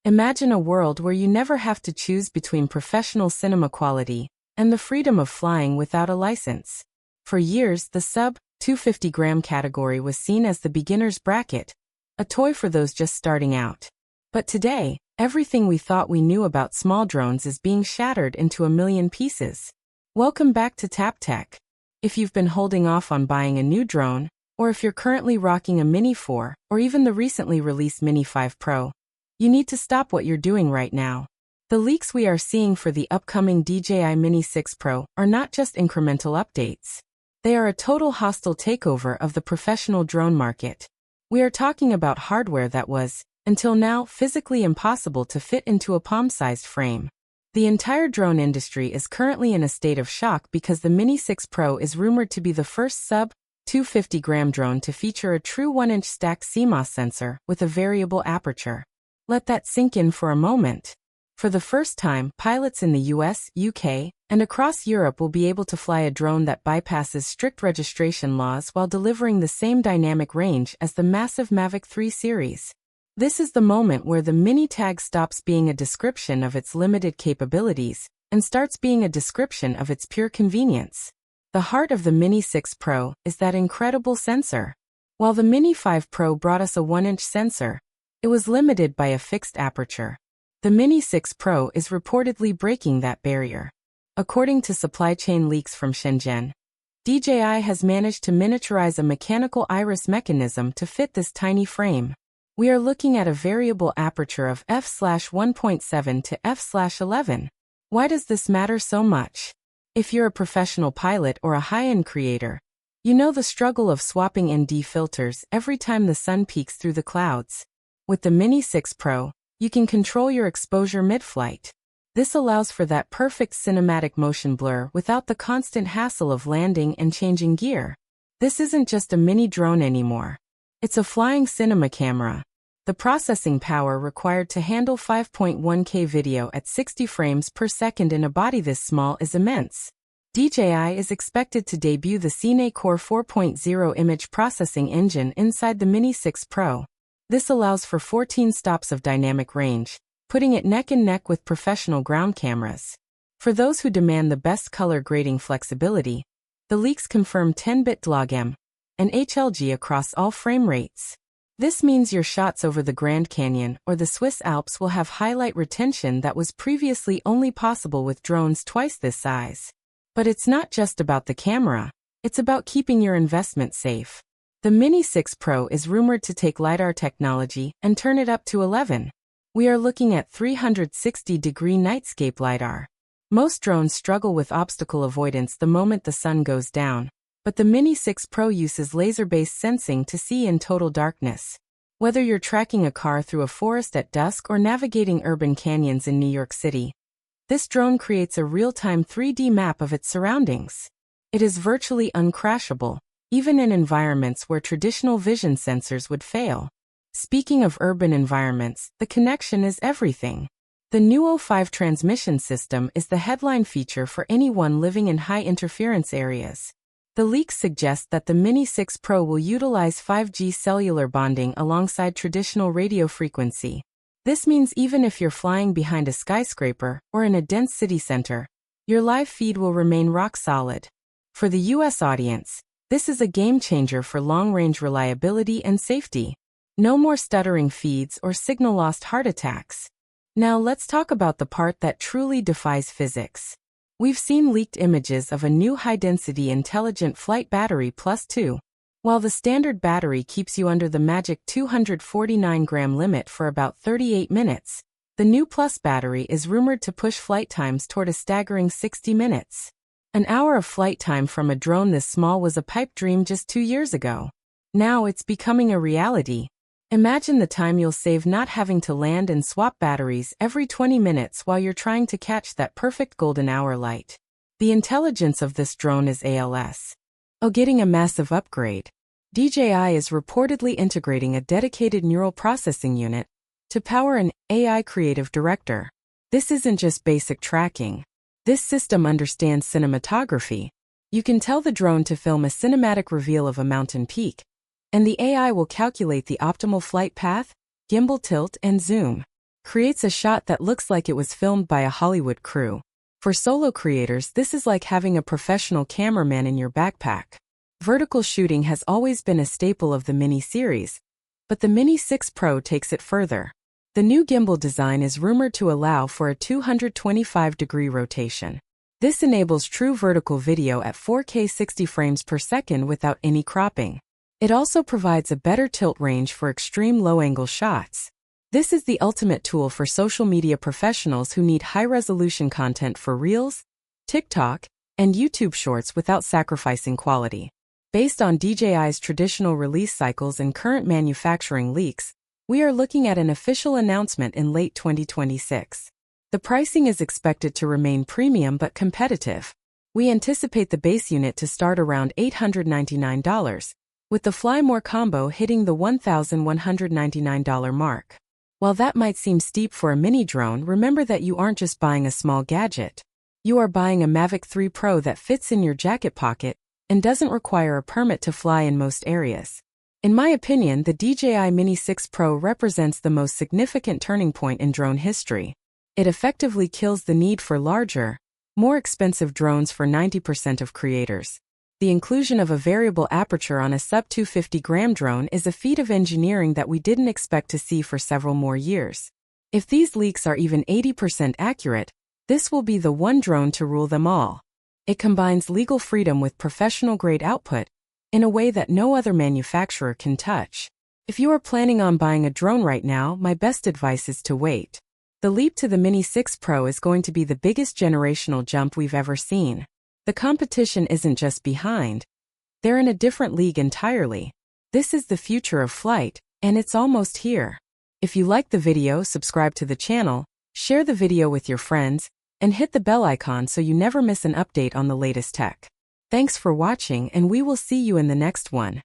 Imagine a world where you never have to choose between professional cinema quality and the freedom of flying without a license. For years, the sub-250-gram category was seen as the beginner's bracket, a toy for those just starting out. But today, everything we thought we knew about small drones is being shattered into a million pieces. Welcome back to Tap Tech. If you've been holding off on buying a new drone, or if you're currently rocking a Mini 4, or even the recently released Mini 5 Pro, you need to stop what you're doing right now. The leaks we are seeing for the upcoming DJI Mini 6 Pro are not just incremental updates. They are a total hostile takeover of the professional drone market. We are talking about hardware that was, until now, physically impossible to fit into a palm-sized frame. The entire drone industry is currently in a state of shock because the Mini 6 Pro is rumored to be the first sub-250-gram drone to feature a true 1-inch stacked CMOS sensor with a variable aperture. Let that sink in for a moment. For the first time, pilots in the US, UK, and across Europe will be able to fly a drone that bypasses strict registration laws while delivering the same dynamic range as the massive Mavic 3 series. This is the moment where the Mini tag stops being a description of its limited capabilities and starts being a description of its pure convenience. The heart of the Mini 6 Pro is that incredible sensor. While the Mini 5 Pro brought us a 1-inch sensor, it was limited by a fixed aperture. The Mini 6 Pro is reportedly breaking that barrier. According to supply chain leaks from Shenzhen, DJI has managed to miniaturize a mechanical iris mechanism to fit this tiny frame. We are looking at a variable aperture of f/1.7 to f/11. Why does this matter so much? If you're a professional pilot or a high-end creator, you know the struggle of swapping ND filters every time the sun peeks through the clouds. With the Mini 6 Pro, you can control your exposure mid-flight. This allows for that perfect cinematic motion blur without the constant hassle of landing and changing gear. This isn't just a mini drone anymore. It's a flying cinema camera. The processing power required to handle 5.1K video at 60 frames per second in a body this small is immense. DJI is expected to debut the CineCore 4.0 image processing engine inside the Mini 6 Pro. This allows for 14 stops of dynamic range, putting it neck and neck with professional ground cameras. For those who demand the best color grading flexibility, the leaks confirm 10-bit log-M and HLG across all frame rates. This means your shots over the Grand Canyon or the Swiss Alps will have highlight retention that was previously only possible with drones twice this size. But it's not just about the camera, it's about keeping your investment safe. The Mini 6 Pro is rumored to take LiDAR technology and turn it up to 11. We are looking at 360-degree nightscape LiDAR. Most drones struggle with obstacle avoidance the moment the sun goes down, but the Mini 6 Pro uses laser-based sensing to see in total darkness. Whether you're tracking a car through a forest at dusk or navigating urban canyons in New York City, this drone creates a real-time 3D map of its surroundings. It is virtually uncrashable, even in environments where traditional vision sensors would fail. Speaking of urban environments, the connection is everything. The new O5 transmission system is the headline feature for anyone living in high-interference areas. The leaks suggest that the Mini 6 Pro will utilize 5G cellular bonding alongside traditional radio frequency. This means even if you're flying behind a skyscraper or in a dense city center, your live feed will remain rock solid. For the US audience, this is a game-changer for long-range reliability and safety. No more stuttering feeds or signal-lost heart attacks. Now let's talk about the part that truly defies physics. We've seen leaked images of a new high-density intelligent flight battery plus 2. While the standard battery keeps you under the magic 249-gram limit for about 38 minutes, the new Plus battery is rumored to push flight times toward a staggering 60 minutes. An hour of flight time from a drone this small was a pipe dream just 2 years ago. Now it's becoming a reality. Imagine the time you'll save not having to land and swap batteries every 20 minutes while you're trying to catch that perfect golden hour light. The intelligence of this drone is getting a massive upgrade. DJI is reportedly integrating a dedicated neural processing unit to power an AI creative director. This isn't just basic tracking. This system understands cinematography. You can tell the drone to film a cinematic reveal of a mountain peak, and the AI will calculate the optimal flight path, gimbal tilt, and zoom. creates a shot that looks like it was filmed by a Hollywood crew. For solo creators, this is like having a professional cameraman in your backpack. Vertical shooting has always been a staple of the Mini series, but the Mini 6 Pro takes it further. The new gimbal design is rumored to allow for a 225-degree rotation. This enables true vertical video at 4K 60 frames per second without any cropping. It also provides a better tilt range for extreme low-angle shots. This is the ultimate tool for social media professionals who need high-resolution content for Reels, TikTok, and YouTube Shorts without sacrificing quality. Based on DJI's traditional release cycles and current manufacturing leaks, we are looking at an official announcement in late 2026. The pricing is expected to remain premium but competitive. We anticipate the base unit to start around $899, with the Fly More combo hitting the $1,199 mark. While that might seem steep for a mini drone, remember that you aren't just buying a small gadget. You are buying a Mavic 3 Pro that fits in your jacket pocket and doesn't require a permit to fly in most areas. In my opinion, the DJI Mini 6 Pro represents the most significant turning point in drone history. It effectively kills the need for larger, more expensive drones for 90% of creators. The inclusion of a variable aperture on a sub-250-gram drone is a feat of engineering that we didn't expect to see for several more years. If these leaks are even 80% accurate, this will be the one drone to rule them all. It combines legal freedom with professional-grade output in a way that no other manufacturer can touch. If you are planning on buying a drone right now, my best advice is to wait. The leap to the Mini 6 Pro is going to be the biggest generational jump we've ever seen. The competition isn't just behind. They're in a different league entirely. This is the future of flight, and it's almost here. If you liked the video, subscribe to the channel, share the video with your friends, and hit the bell icon so you never miss an update on the latest tech. Thanks for watching, and we will see you in the next one.